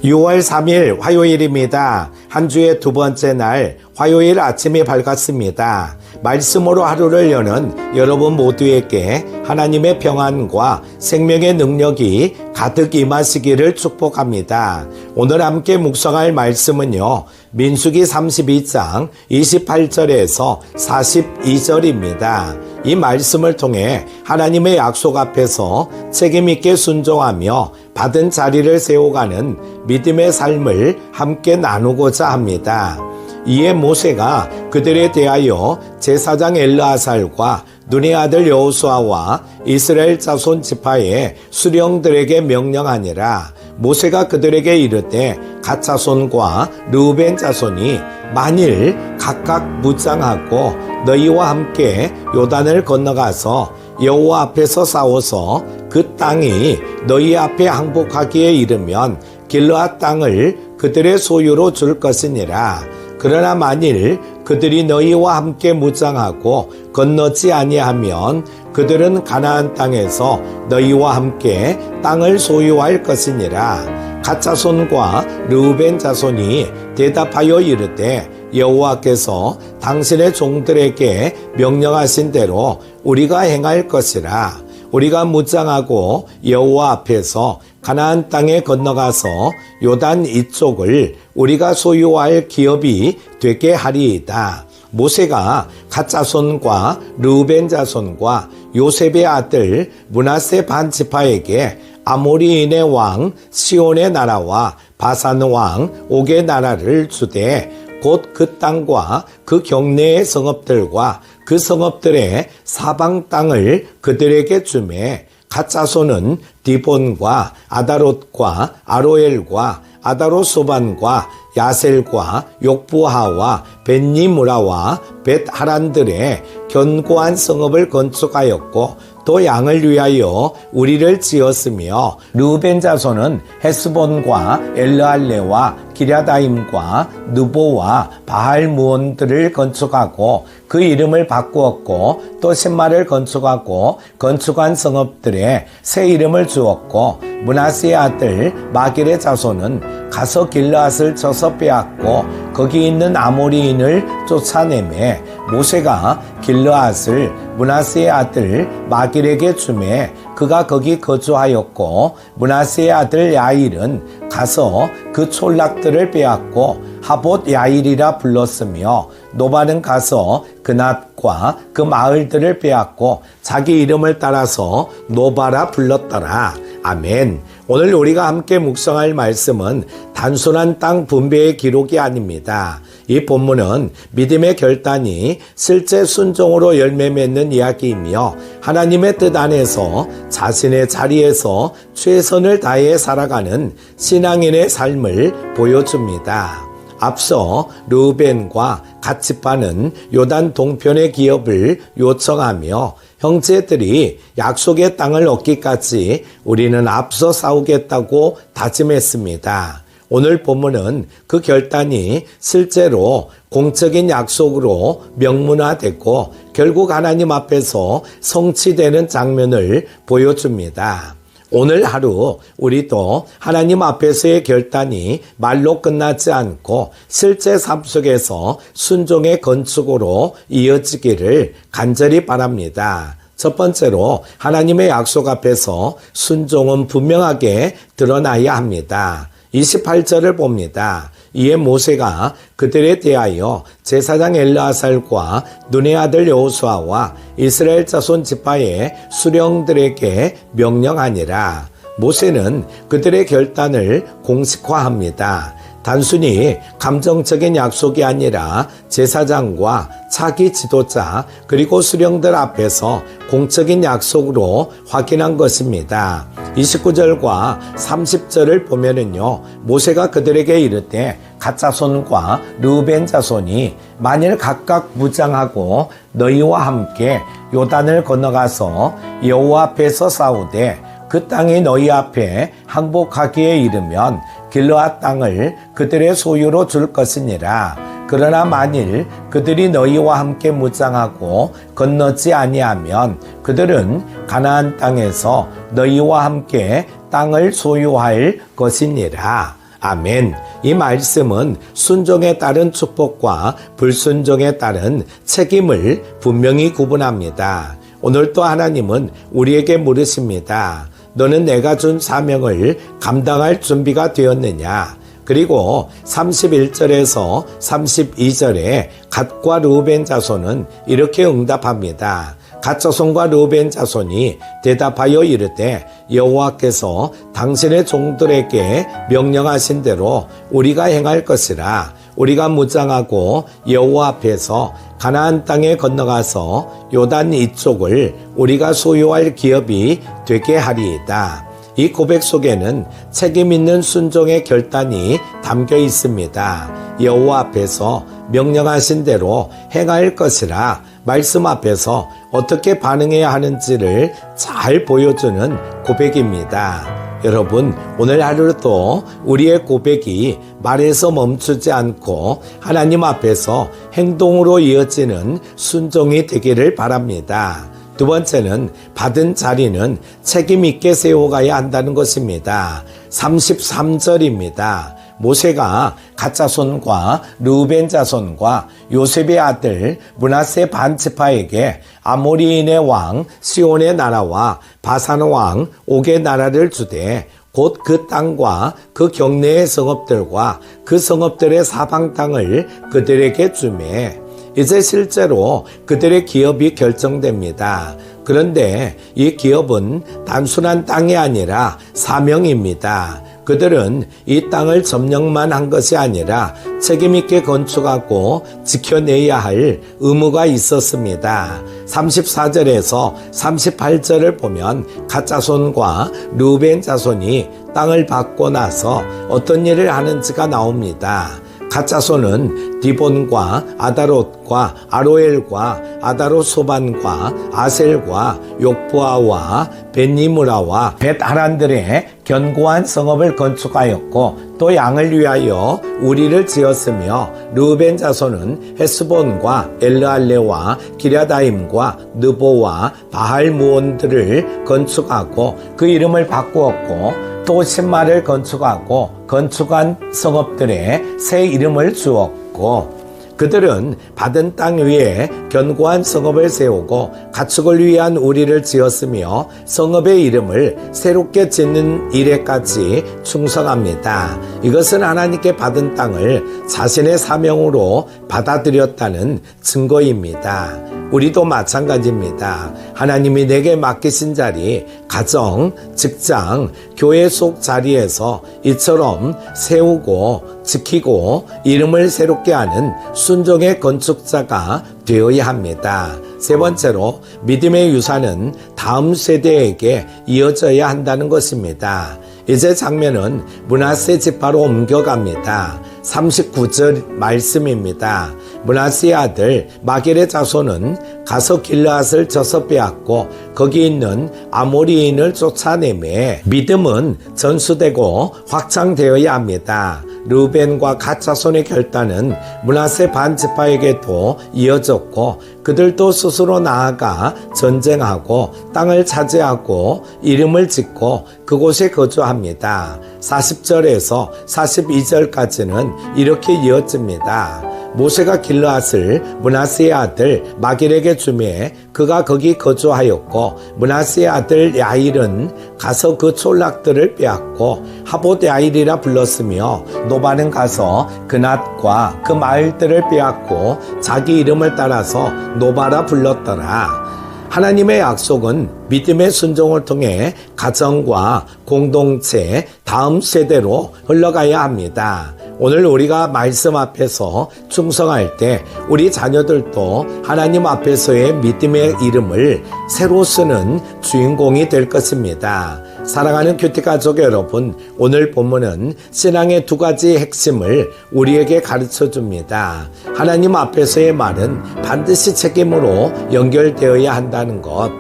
6월 3일 화요일입니다. 한 주의 두 번째 날 화요일 아침이 밝았습니다. 말씀으로 하루를 여는 여러분 모두에게 하나님의 평안과 생명의 능력이 가득 임하시기를 축복합니다. 오늘 함께 묵상할 말씀은요, 민수기 32장 28절에서 42절입니다. 이 말씀을 통해 하나님의 약속 앞에서 책임있게 순종하며 받은 자리를 세워가는 믿음의 삶을 함께 나누고자 합니다. 이에 모세가 그들에 대하여 제사장 엘르아살과 눈의 아들 여호수아와 이스라엘 자손 지파의 수령들에게 명령하니라. 모세가 그들에게 이르되 갓 자손과 르우벤 자손이 만일 각각 무장하고 너희와 함께 요단을 건너가서 여호와 앞에서 싸워서 그 땅이 너희 앞에 항복하기에 이르면 길르앗 땅을 그들의 소유로 줄 것이니라. 그러나 만일 그들이 너희와 함께 무장하고 건너지 아니하면 그들은 가나안 땅에서 너희와 함께 땅을 소유할 것이니라. 갓 자손과 르우벤 자손이 대답하여 이르되 여호와께서 당신의 종들에게 명령하신 대로 우리가 행할 것이라. 우리가 무장하고 여호와 앞에서 가나안 땅에 건너가서 요단 이쪽을 우리가 소유할 기업이 되게 하리이다. 모세가 갓 자손과 르우벤 자손과 요셉의 아들 므낫세 반 지파에게 아모리인의 왕 시온의 나라와 바산 왕 옥의 나라를 주되 곧 그 땅과 그 경내의 성읍들과 그 성읍들의 사방 땅을 그들에게 주매 갓 자손은 디본과 아다롯과 아로엘과 아다롯소반과 야셀과 욕부하와 벳니무라와 벳하란들의 견고한 성읍을 건축하였고 또 양을 위하여 우리를 지었으며 르우벤 자손은 헤스본과 엘르알레와 기랴다임과 느보와 바알무온들을 건축하고 그 이름을 바꾸었고 또 신마를 건축하고 건축한 성읍들에 새 이름을 주었고 므낫세의 아들 마길의 자손은 가서 길르앗을 쳐서 빼앗고 거기 있는 아모리인을 쫓아내매 모세가 길르앗을 므낫세의 아들 마길에게 주매 그가 거기 거주하였고 므낫세의 아들 야일은 가서 그 촌락들을 빼앗고 하봇 야일이라 불렀으며 노바는 가서 그낫과 그 마을들을 빼앗고 자기 이름을 따라서 노바라 불렀더라. 아멘. 오늘 우리가 함께 묵상할 말씀은 단순한 땅 분배의 기록이 아닙니다. 이 본문은 믿음의 결단이 실제 순종으로 열매 맺는 이야기이며 하나님의 뜻 안에서 자신의 자리에서 최선을 다해 살아가는 신앙인의 삶을 보여줍니다. 앞서 르우벤과 갓 지파는 요단 동편의 기업을 요청하며 형제들이 약속의 땅을 얻기까지 우리는 앞서 싸우겠다고 다짐했습니다. 오늘 본문은 그 결단이 실제로 공적인 약속으로 명문화되고 결국 하나님 앞에서 성취되는 장면을 보여줍니다. 오늘 하루 우리도 하나님 앞에서의 결단이 말로 끝나지 않고 실제 삶 속에서 순종의 건축으로 이어지기를 간절히 바랍니다. 첫 번째로 하나님의 약속 앞에서 순종은 분명하게 드러나야 합니다. 28절을 봅니다. 이에 모세가 그들에 대하여 제사장 엘르아살과 눈의 아들 여호수아와 이스라엘 자손 지파의 수령들에게 명령하니라. 모세는 그들의 결단을 공식화합니다. 단순히 감정적인 약속이 아니라 제사장과 차기 지도자 그리고 수령들 앞에서 공적인 약속으로 확인한 것입니다. 29절과 30절을 보면은요, 모세가 그들에게 이르되 갓 자손과 르우벤 자손이 만일 각각 무장하고 너희와 함께 요단을 건너가서 여호와 앞에서 싸우되 그 땅이 너희 앞에 항복하기에 이르면 길르앗 땅을 그들의 소유로 줄 것이니라. 그러나 만일 그들이 너희와 함께 무장하고 건너지 아니하면 그들은 가나안 땅에서 너희와 함께 땅을 소유할 것이니라. 아멘. 이 말씀은 순종에 따른 축복과 불순종에 따른 책임을 분명히 구분합니다. 오늘 또 하나님은 우리에게 물으십니다. 너는 내가 준 사명을 감당할 준비가 되었느냐? 그리고 31절에서 32절에 갓과 르우벤 자손은 이렇게 응답합니다. 갓 자손과 르우벤 자손이 대답하여 이르되 여호와께서 당신의 종들에게 명령하신 대로 우리가 행할 것이라. 우리가 무장하고 여호와 앞에서 가나안 땅에 건너가서 요단 이쪽을 우리가 소유할 기업이 되게 하리이다. 이 고백 속에는 책임 있는 순종의 결단이 담겨 있습니다. 여호와 앞에서 명령하신 대로 행할 것이라 말씀 앞에서 어떻게 반응해야 하는지를 잘 보여주는 고백입니다. 여러분, 오늘 하루도 우리의 고백이 말에서 멈추지 않고 하나님 앞에서 행동으로 이어지는 순종이 되기를 바랍니다. 두 번째는 받은 자리는 책임 있게 세워가야 한다는 것입니다. 33절입니다. 모세가 갓 자손과 르우벤 자손과 요셉의 아들 므낫세 반 지파에게 아모리인의 왕 시온의 나라와 바산 왕 옥의 나라를 주되 곧 그 땅과 그 경내의 성읍들과 그 성읍들의 사방 땅을 그들에게 주매 이제 실제로 그들의 기업이 결정됩니다. 그런데 이 기업은 단순한 땅이 아니라 사명입니다. 그들은 이 땅을 점령만 한 것이 아니라 책임있게 건축하고 지켜내야 할 의무가 있었습니다. 34절에서 38절을 보면 갓 자손과 르우벤 자손이 땅을 받고 나서 어떤 일을 하는지가 나옵니다. 갓 자손은 디본과 아다롯과 아로엘과 아다롯 소반과 아셀과 욕부아와 벳니무라와 벳하란들의 견고한 성읍을 건축하였고 또 양을 위하여 우리를 지었으며 르우벤 자손은 헤스본과 엘르알레와 기랴다임과 느보와 바할무온들을 건축하고 그 이름을 바꾸었고 또 신마를 건축하고 건축한 성읍들의 새 이름을 주었고 그들은 받은 땅 위에 견고한 성읍을 세우고 가축을 위한 우리를 지었으며 성읍의 이름을 새롭게 짓는 일에까지 충성합니다. 이것은 하나님께 받은 땅을 자신의 사명으로 받아들였다는 증거입니다. 우리도 마찬가지입니다. 하나님이 내게 맡기신 자리, 가정, 직장, 교회 속 자리에서 이처럼 세우고 지키고 이름을 새롭게 하는 순종의 건축자가 되어야 합니다. 세 번째로 믿음의 유산은 다음 세대에게 이어져야 한다는 것입니다. 이제 장면은 므낫세 지파로 옮겨갑니다. 39절 말씀입니다. 므낫세의 아들 마길의 자손은 가서 길르앗을 쳐서 빼앗고 거기 있는 아모리인을 쫓아내매 믿음은 전수되고 확장되어야 합니다. 르우벤과 갓 자손의 결단은 므낫세 반 지파에게도 이어졌고 그들도 스스로 나아가 전쟁하고 땅을 차지하고 이름을 짓고 그곳에 거주합니다. 40절에서 42절까지는 이렇게 이어집니다. 모세가 길르앗을 므낫세의 아들 마길에게 주매 그가 거기 거주하였고 므낫세의 아들 야일은 가서 그 촌락들을 빼앗고 하봇 야일이라 불렀으며 노바는 가서 그낫과 그 마을들을 빼앗고 자기 이름을 따라서 노바라 불렀더라. 하나님의 약속은 믿음의 순종을 통해 가정과 공동체, 다음 세대로 흘러가야 합니다. 오늘 우리가 말씀 앞에서 충성할 때 우리 자녀들도 하나님 앞에서의 믿음의 이름을 새로 쓰는 주인공이 될 것입니다. 사랑하는 큐티 가족 여러분, 오늘 본문은 신앙의 두 가지 핵심을 우리에게 가르쳐 줍니다. 하나님 앞에서의 말은 반드시 책임으로 연결되어야 한다는 것.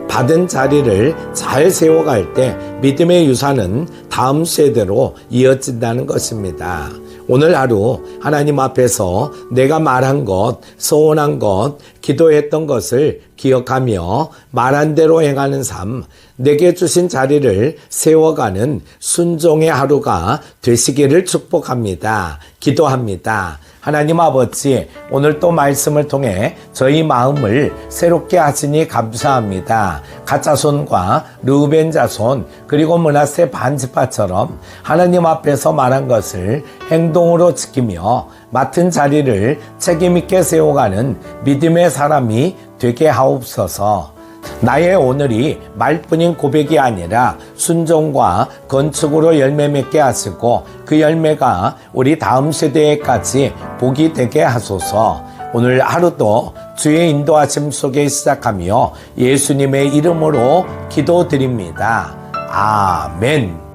받은 자리를 잘 세워갈 때 믿음의 유산은 다음 세대로 이어진다는 것입니다. 오늘 하루 하나님 앞에서 내가 말한 것, 소원한 것, 기도했던 것을 기억하며 말한 대로 행하는 삶, 내게 주신 자리를 세워가는 순종의 하루가 되시기를 축복합니다. 기도합니다. 하나님 아버지, 오늘 또 말씀을 통해 저희 마음을 새롭게 하시니 감사합니다. 가짜손과 르우벤 자손 그리고 므낫세 반지파처럼 하나님 앞에서 말한 것을 행동으로 지키며 맡은 자리를 책임있게 세워가는 믿음의 사람이 되게 하옵소서. 나의 오늘이 말뿐인 고백이 아니라 순종과 건축으로 열매 맺게 하시고 그 열매가 우리 다음 세대에까지 복이 되게 하소서. 오늘 하루도 주의 인도하심 속에 시작하며 예수님의 이름으로 기도드립니다. 아멘.